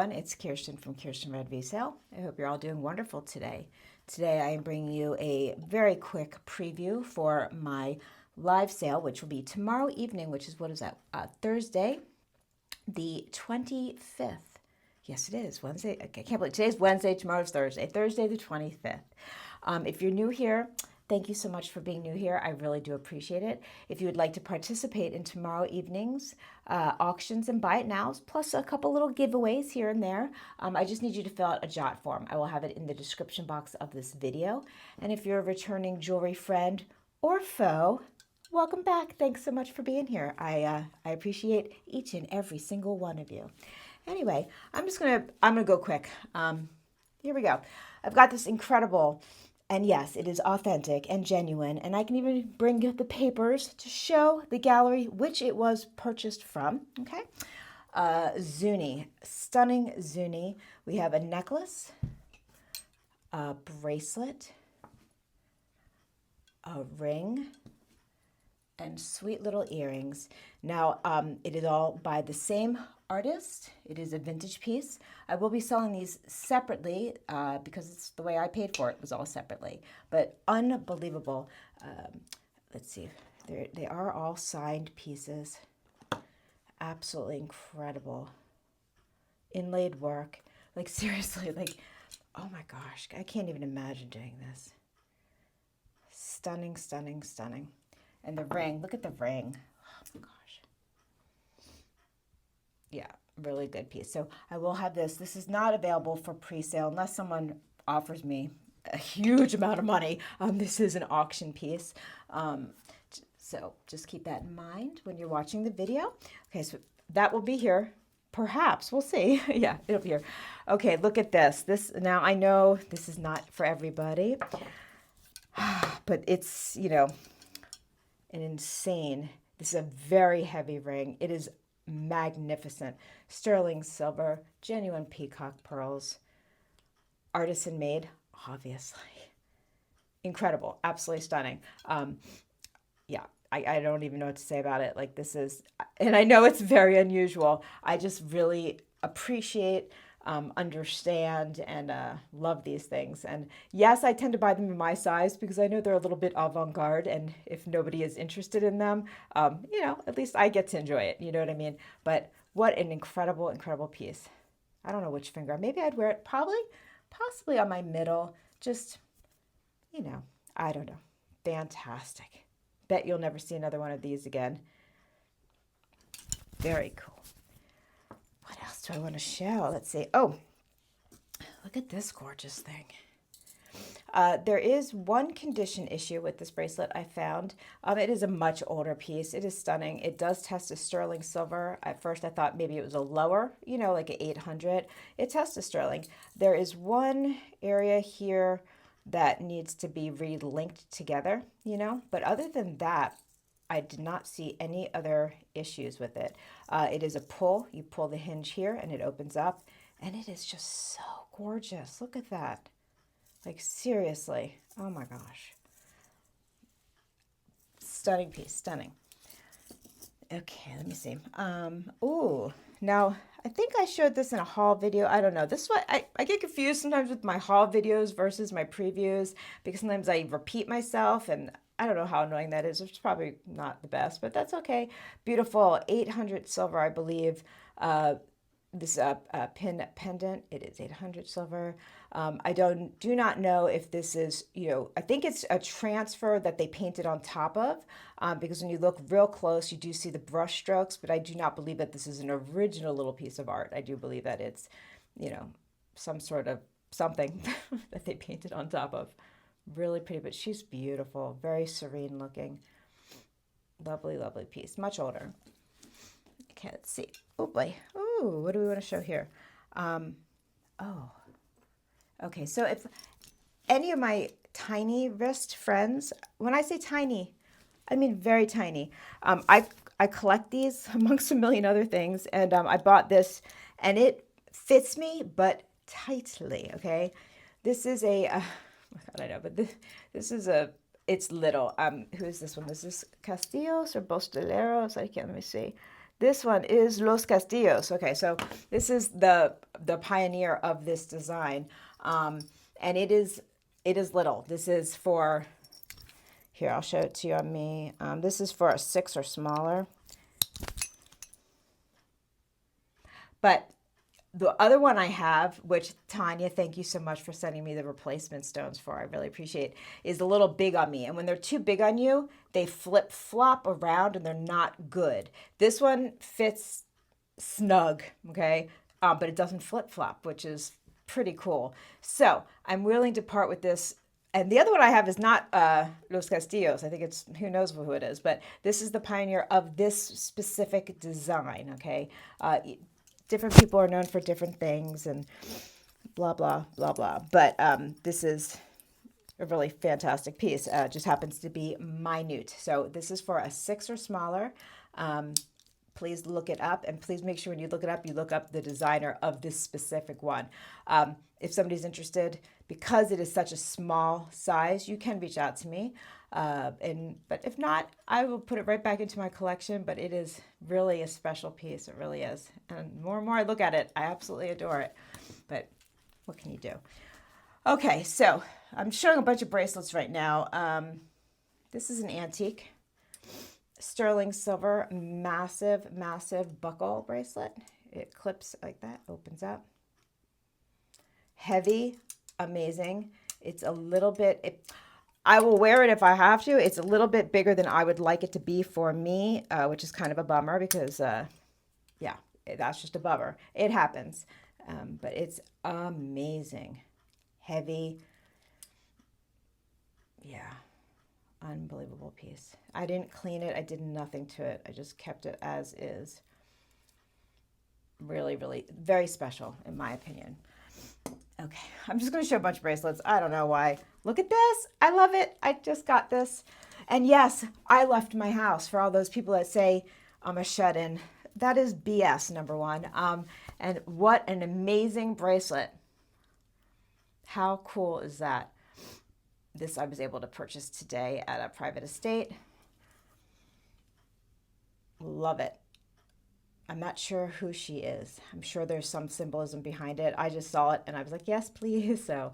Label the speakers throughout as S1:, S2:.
S1: everyone. It's Kirsten from Kierstenredresale. I hope you're all doing wonderful today. Today I am bringing you a very quick preview for my live sale, which will be tomorrow evening, which is, what is that, Thursday, the 25th. Yes, it is Wednesday. I can't believe today's Wednesday, tomorrow's Thursday. Thursday the 25th. If you're new here, thank you so much for being new here. I really do appreciate it. If you would like to participate in tomorrow evening's auctions and buy it nows, plus a couple little giveaways here and there, I just need you to fill out a jot form. I will have it in the description box of this video. And if you're a returning jewelry friend or foe, welcome back. Thanks so much for being here. I appreciate each and every single one of you. Anyway, I'm gonna go quick. Here we go. I've got this incredible, and yes, it is authentic and genuine, and I can even bring you the papers to show the gallery which it was purchased from, okay? Zouri, stunning Zouri. We have a necklace, a bracelet, a ring, and sweet little earrings. Now, it is all by the same artist. It is a vintage piece. I will be selling these separately because it's the way I paid for it, was all separately. But unbelievable. Let's see. They are all signed pieces. Absolutely incredible. Inlaid work. Like, seriously, like, oh my gosh. I can't even imagine doing this. Stunning, stunning, stunning. And the ring, look at the ring. Oh my gosh. Yeah, really good piece. So I will have this. This is not available for pre-sale unless someone offers me a huge amount of money. This is an auction piece. So just keep that in mind when you're watching the video. Okay, so that will be here. Perhaps, we'll see. Yeah, it'll be here. Okay, look at this. Now I know this is not for everybody, but it's, you know, an insane, this is a very heavy ring. It is magnificent. Sterling silver, genuine peacock pearls, artisan made, obviously. Incredible, absolutely stunning. Yeah, I don't even know what to say about it. Like, this is, and I know it's very unusual. I just really appreciate, understand, and love these things. And yes, I tend to buy them in my size because I know they're a little bit avant-garde, and if nobody is interested in them, you know, at least I get to enjoy it. You know what I mean? But what an incredible, incredible piece. I don't know which finger. Maybe I'd wear it possibly on my middle. Just, you know, I don't know. Fantastic. Bet you'll never see another one of these again. Very cool. What else do I want to show? Let's see. Oh, look at this gorgeous thing. There is one condition issue with this bracelet I found. It is a much older piece. It is stunning. It does test as sterling silver. At first I thought maybe it was a lower, you know, like an 800. It tests as sterling. There is one area here that needs to be re-linked together, you know, but other than that, I did not see any other issues with it. It is a pull. You pull the hinge here and it opens up, and it is just so gorgeous. Look at that. Like, seriously. Oh my gosh. Stunning piece, stunning. Okay, let me see. Ooh, now I think I showed this in a haul video. I don't know. This is what I get confused sometimes with my haul videos versus my previews, because sometimes I repeat myself, and I don't know how annoying that is. It's probably not the best, but that's okay. Beautiful 800 silver, I believe. This pendant. It is 800 silver. I do not know if this is, you know, I think it's a transfer that they painted on top of, because when you look real close, you do see the brush strokes, but I do not believe that this is an original little piece of art. I do believe that it's, you know, some sort of something that they painted on top of. Really pretty, but she's beautiful, very serene looking. Lovely, lovely piece, much older. Okay, let's see. Oh boy. Oh, what do we want to show here? Oh, okay. So if any of my tiny wrist friends, when I say tiny, I mean very tiny. I collect these amongst a million other things, and I bought this, and it fits me, but tightly. Okay, this is a. Oh my God, I know, but this is a. It's little. Who is this one? Is this Castillos or Bostoleros? I can't. Let me see. This one is Los Castillos. Okay, so this is the pioneer of this design. And it is little. This is for, here, I'll show it to you on me. This is for a 6 or smaller. But the other one I have, which Tanya, thank you so much for sending me the replacement stones for, I really appreciate it, is a little big on me. And when they're too big on you, they flip flop around and they're not good. This one fits snug, okay? But it doesn't flip flop, which is pretty cool. So I'm willing to part with this. And the other one I have is not Los Castillos. I think it's, who knows who it is, but this is the pioneer of this specific design, okay? Different people are known for different things and blah, blah, blah, blah. But this is a really fantastic piece. Just happens to be minute. So this is for a 6 or smaller. Please look it up. And please make sure when you look it up, you look up the designer of this specific one. If somebody's interested, because it is such a small size, you can reach out to me. But if not, I will put it right back into my collection, but it is really a special piece. It really is. And more I look at it, I absolutely adore it. But what can you do? Okay, so I'm showing a bunch of bracelets right now. This is an antique. Sterling silver, massive, massive buckle bracelet. It clips like that, opens up. Heavy, amazing. It's a little bit... I will wear it if I have to. It's a little bit bigger than I would like it to be for me, which is kind of a bummer because, yeah, that's just a bummer. It happens. But it's amazing. Heavy. Yeah. Unbelievable piece. I didn't clean it. I did nothing to it. I just kept it as is. Really, really very special in my opinion. Okay, I'm just going to show a bunch of bracelets. I don't know why. Look at this. I love it. I just got this. And yes, I left my house for all those people that say I'm a shut-in. That is BS, number one. And what an amazing bracelet. How cool is that? This I was able to purchase today at a private estate. Love it. I'm not sure who she is. I'm sure there's some symbolism behind it. I just saw it and I was like, yes, please. So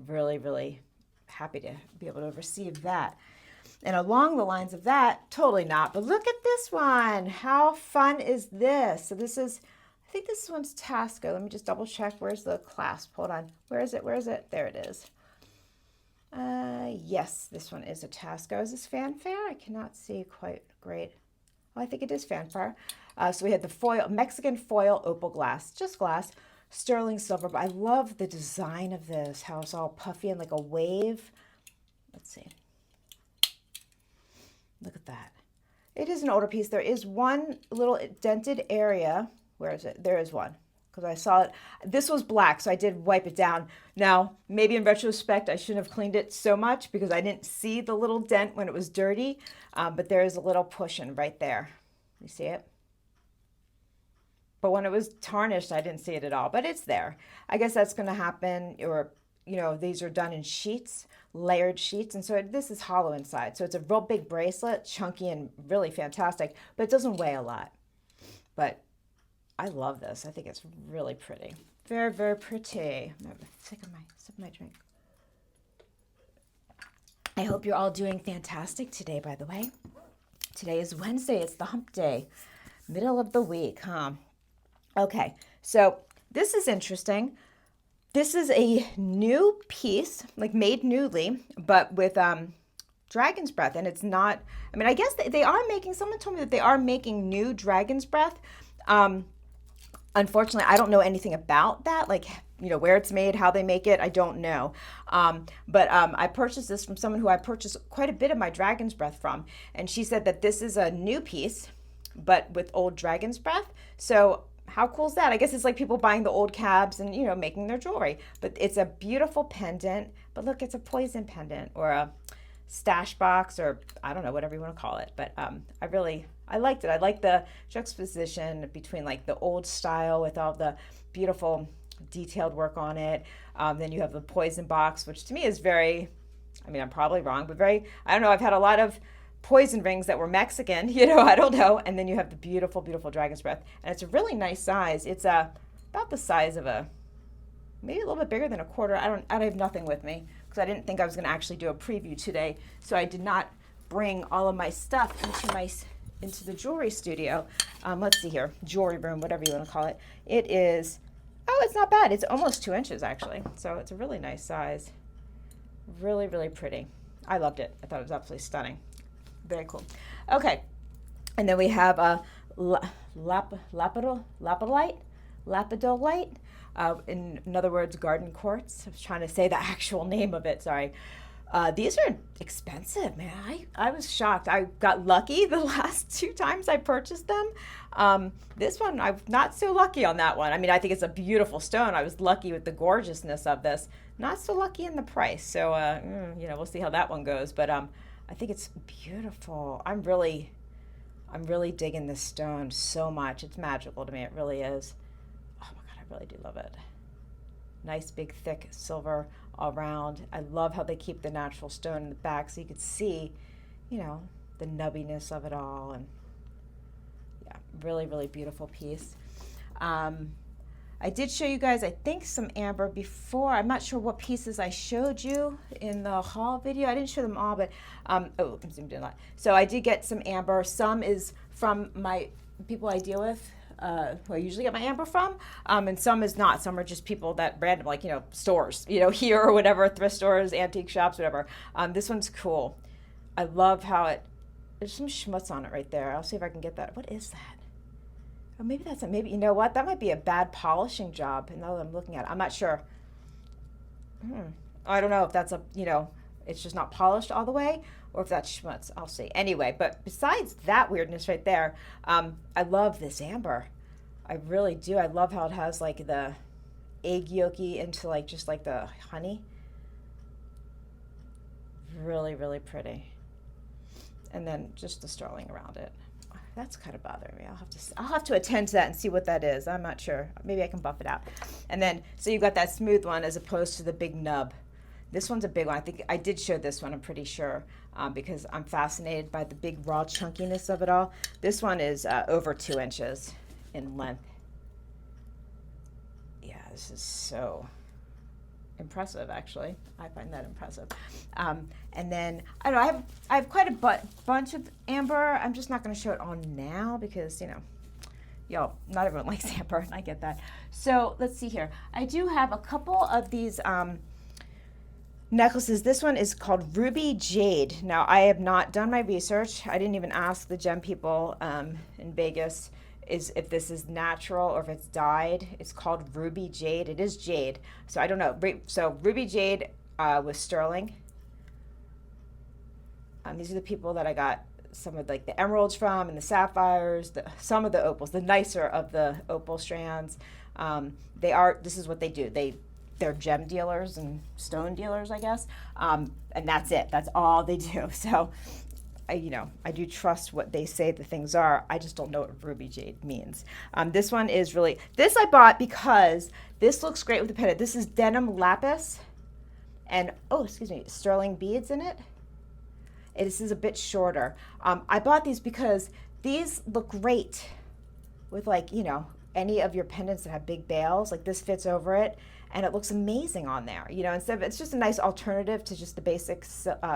S1: really, really happy to be able to receive that. And along the lines of that, totally not. But look at this one. How fun is this? So this is, I think this one's Taxco. Let me just double check. Where's the clasp? Hold on. Where is it? Where is it? There it is. Yes, this one is a Taxco. Is this fanfare? I cannot see quite great. Oh, I think it is fanfare. So we had the foil, Mexican foil opal glass, just glass, sterling silver. But I love the design of this, how it's all puffy and like a wave. Let's see. Look at that. It is an older piece. There is one little dented area. Where is it? There is one. Because I saw it. This was black, so I did wipe it down. Now, maybe in retrospect, I shouldn't have cleaned it so much because I didn't see the little dent when it was dirty. But there is a little pushing right there. You see it? But when it was tarnished, I didn't see it at all. But it's there. I guess that's going to happen. Or, you know, these are done in sheets, layered sheets. And so this is hollow inside. So it's a real big bracelet, chunky and really fantastic. But it doesn't weigh a lot. But I love this. I think it's really pretty. Very, very pretty. I'm sick of my drink. I hope you're all doing fantastic today, by the way. Today is Wednesday. It's the hump day. Middle of the week, huh? Okay, so this is interesting. This is a new piece, like made newly, but with dragon's breath. And it's not, I mean, I guess they are making, someone told me that they are making new dragon's breath. Unfortunately, I don't know anything about that, like, you know, where it's made, how they make it, I don't know. But I purchased this from someone who I purchased quite a bit of my dragon's breath from. And she said that this is a new piece, but with old dragon's breath. So how cool is that? I guess it's like people buying the old cabs and, you know, making their jewelry. But it's a beautiful pendant. But look, it's a poison pendant or a stash box or I don't know, whatever you want to call it. But I liked it. I like the juxtaposition between like the old style with all the beautiful detailed work on it. Then you have the poison box, which to me is very, I mean, I'm probably wrong, but very, I don't know, I've had a lot of poison rings that were Mexican, you know, I don't know. And then you have the beautiful, beautiful dragon's breath. And it's a really nice size. It's about the size of maybe a little bit bigger than a quarter. I have nothing with me because I didn't think I was going to actually do a preview today. So I did not bring all of my stuff into the jewelry studio. Let's see here, jewelry room, whatever you want to call it. It is, oh, it's not bad. It's almost 2 inches actually. So it's a really nice size. Really, really pretty. I loved it. I thought it was absolutely stunning. Very cool. Okay. And then we have a lapidolite. In other words, garden quartz. I was trying to say the actual name of it. Sorry. These are expensive, man. I was shocked. I got lucky the last 2 times I purchased them. This one, I'm not so lucky on that one. I mean, I think it's a beautiful stone. I was lucky with the gorgeousness of this. Not so lucky in the price. So, you know, we'll see how that one goes. But I think it's beautiful. I'm really digging this stone so much. It's magical to me. It really is. Oh my God, I really do love it. Nice, big, thick silver all around. I love how they keep the natural stone in the back so you could see, you know, the nubbiness of it all. And yeah, really, really beautiful piece. I did show you guys, I think, some amber before. I'm not sure what pieces I showed you in the haul video. I didn't show them all, but, oh, I'm zoomed in a lot. So I did get some amber. Some is from my people I deal with, who I usually get my amber from, and some is not. Some are just people that random, like, you know, stores, you know, here or whatever, thrift stores, antique shops, whatever. This one's cool. I love how there's some schmutz on it right there. I'll see if I can get that. What is that? Oh, maybe that's maybe, you know what? That might be a bad polishing job. And now that I'm looking at it, I'm not sure. I don't know if that's you know, it's just not polished all the way, or if that's schmutz. I'll see. Anyway, but besides that weirdness right there, I love this amber. I really do. I love how it has like the egg yolky into like just like the honey. Really, really pretty. And then just the sterling around it. That's kind of bothering me. I'll have to attend to that and see what that is. I'm not sure. Maybe I can buff it out. And then, so you've got that smooth one as opposed to the big nub. This one's a big one. I think I did show this one, I'm pretty sure, because I'm fascinated by the big raw chunkiness of it all. This one is over 2 inches in length. Yeah, this is so impressive, actually. I find that impressive. And then I don't know, I have quite a bunch of amber. I'm just not going to show it on now because, you know, y'all, not everyone likes amber, and I get that. So let's see here. I do have a couple of these necklaces. This one is called Ruby Jade. Now, I have not done my research. I didn't even ask the gem people in Vegas if this is natural or if it's dyed. It's called Ruby Jade. It is jade. So I don't know. So Ruby Jade with sterling. These are the people that I got some of like the emeralds from and the sapphires, some of the opals, the nicer of the opal strands. This is what they do. They're gem dealers and stone dealers, I guess. And that's it. That's all they do. So I do trust what they say the things are. I just don't know what Ruby Jade means. This one is really, this I bought because this looks great with the pendant. This is denim lapis and, oh, excuse me, sterling beads in it. This is a bit shorter. I bought these because these look great with, like, you know, any of your pendants that have big bails. Like, this fits over it and it looks amazing on there. You know, instead of, it's just a nice alternative to just the basic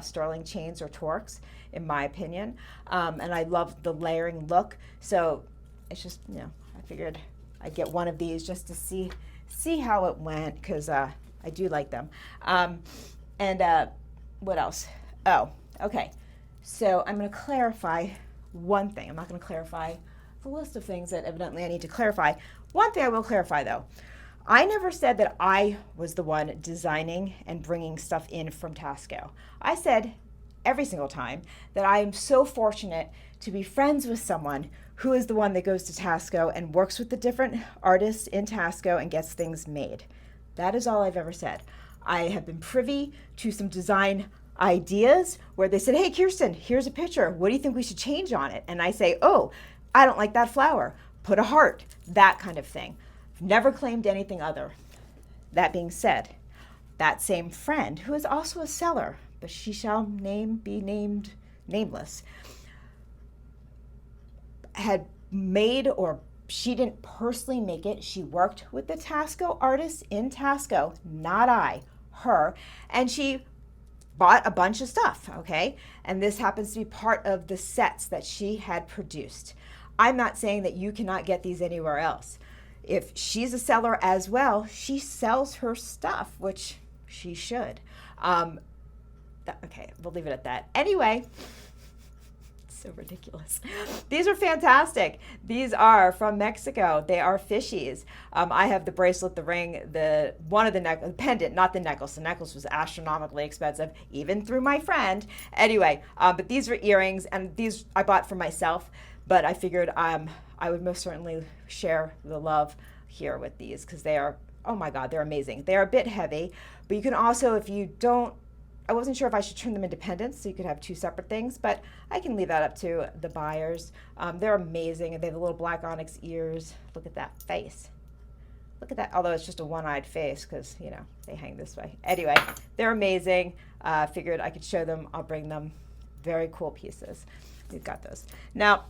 S1: sterling chains or torques, in my opinion. And I love the layering look. So it's just, you know, I figured I'd get one of these just to see how it went, because I do like them. And what else? Oh, okay. So I'm going to clarify one thing. I'm not going to clarify the list of things that evidently I need to clarify. One thing I will clarify, though. I never said that I was the one designing and bringing stuff in from Taxco. I said every single time that I am so fortunate to be friends with someone who is the one that goes to Taxco and works with the different artists in Taxco and gets things made. That is all I've ever said. I have been privy to some design ideas where they said, hey, Kiersten, here's a picture. What do you think we should change on it? And I say, oh, I don't like that flower. Put a heart, that kind of thing. Never claimed anything other. That being said, that same friend, who is also a seller, but she shall be named nameless, had made, or she didn't personally make it. She worked with the Taxco artists in Taxco, not I, her, and she bought a bunch of stuff, okay? And this happens to be part of the sets that she had produced. I'm not saying that you cannot get these anywhere else. If she's a seller as well, she sells her stuff, which she should. Okay, we'll leave it at that. Anyway, so ridiculous. These are fantastic. These are from Mexico. They are fishies. I have the bracelet, the ring, the pendant, not the necklace. The necklace was astronomically expensive, even through my friend. Anyway, but these are earrings, and these I bought for myself, but I figured I would most certainly share the love here with these, because they are, oh my God, they're amazing. They are a bit heavy, but you can also, if you don't, I wasn't sure if I should turn them into pendants so you could have two separate things, but I can leave that up to the buyers. They're amazing, and they have the little black onyx ears. Look at that face. Look at that, although it's just a one-eyed face because, you know, they hang this way. Anyway, they're amazing. Figured I could show them. I'll bring them. Very cool pieces. We've got those. Now,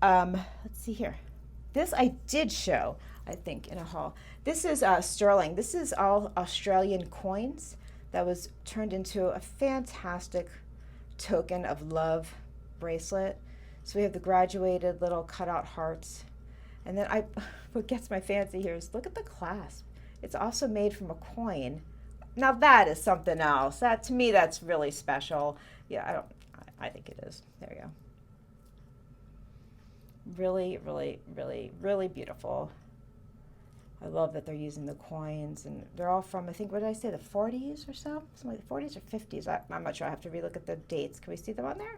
S1: let's see here. This I did show, I think, in a haul. This is sterling. This is all Australian coins that was turned into a fantastic token of love bracelet. So we have the graduated little cutout hearts. And then what gets my fancy here is look at the clasp. It's also made from a coin. Now that is something else. That, to me, that's really special. Yeah, I think it is. There you go. Really, really, really, really beautiful. I love that they're using the coins, and they're all from, I think, what did I say, the 40s or so? Something like the 40s or 50s. I'm not sure. I have to relook at the dates. Can we see them on there?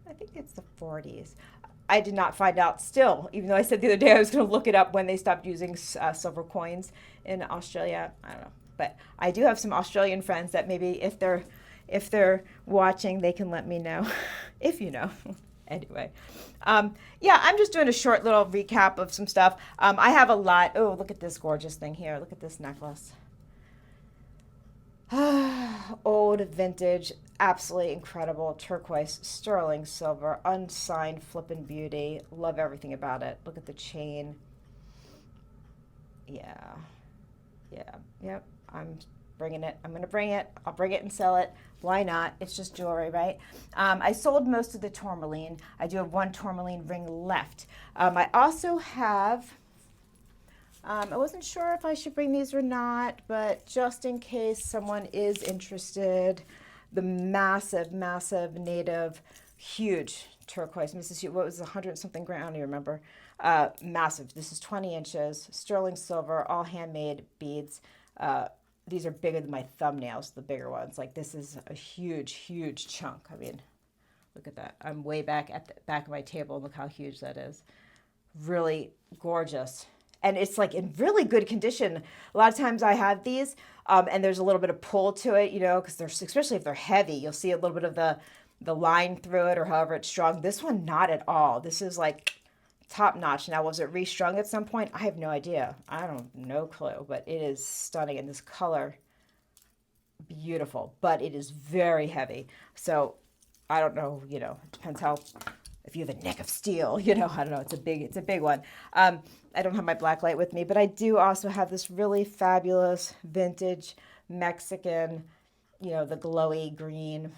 S1: I think it's the 40s. I did not find out still, even though I said the other day I was going to look it up when they stopped using silver coins in Australia. I don't know. But I do have some Australian friends that maybe if they're watching, they can let me know, if you know. Anyway, yeah, I'm just doing a short little recap of some stuff. I have a lot. Oh, look at this gorgeous thing here. Look at this necklace. Old, vintage, absolutely incredible turquoise, sterling silver, unsigned, flippin' beauty. Love everything about it. Look at the chain. Yeah, yep. I'm bringing it. I'm going to bring it. I'll bring it and sell it. Why not? It's just jewelry, right? I sold most of the tourmaline. I do have one tourmaline ring left. I also have, I wasn't sure if I should bring these or not, but just in case someone is interested, the massive, massive native, huge turquoise. Mrs. What was 100 something gram? I don't even remember. Massive. This is 20 inches, sterling silver, all handmade beads. These are bigger than my thumbnails, the bigger ones. Like, this is a huge, huge chunk. I mean, look at that. I'm way back at the back of my table. Look how huge that is. Really gorgeous. And it's like in really good condition. A lot of times I have these and there's a little bit of pull to it, you know, because they're, especially if they're heavy, you'll see a little bit of the line through it, or however it's strung. This one, not at all. This is like top notch. Now, was it restrung at some point? I have no idea. I don't, no clue, but it is stunning. And this color, beautiful, but it is very heavy. So I don't know, you know, it depends how, if you have a neck of steel, you know, I don't know. It's a big one. I don't have my black light with me, but I do also have this really fabulous vintage Mexican, you know, the glowy green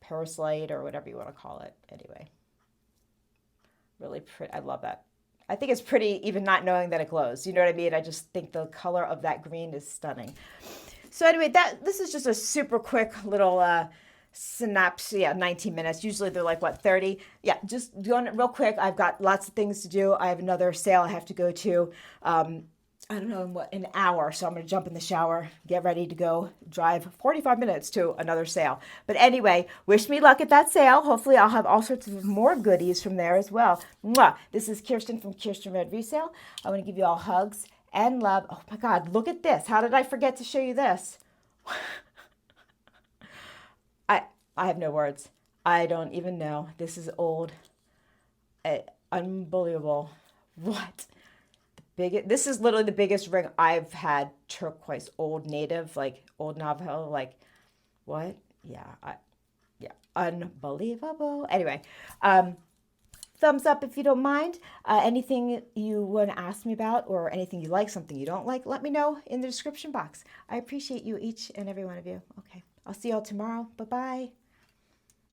S1: peroxide or whatever you want to call it. Anyway. Really pretty. I love that. I think it's pretty even not knowing that it glows. You know what I mean? I just think the color of that green is stunning. So anyway, this is just a super quick little synapse. Yeah, 19 minutes. Usually they're like, what, 30? Yeah, just doing it real quick. I've got lots of things to do. I have another sale I have to go to. I don't know, in an hour. So I'm going to jump in the shower, get ready to go drive 45 minutes to another sale. But anyway, wish me luck at that sale. Hopefully I'll have all sorts of more goodies from there as well. Mwah! This is Kirsten from Kierstenredresale. I want to give you all hugs and love. Oh my God, look at this. How did I forget to show you this? I have no words. I don't even know. This is old. Unbelievable. What? This is literally the biggest ring I've had, turquoise, old native, like old Navajo, like what? Yeah, unbelievable. Anyway, thumbs up if you don't mind. Anything you want to ask me about or anything you like, something you don't like, let me know in the description box. I appreciate you, each and every one of you. Okay, I'll see y'all tomorrow. Bye-bye.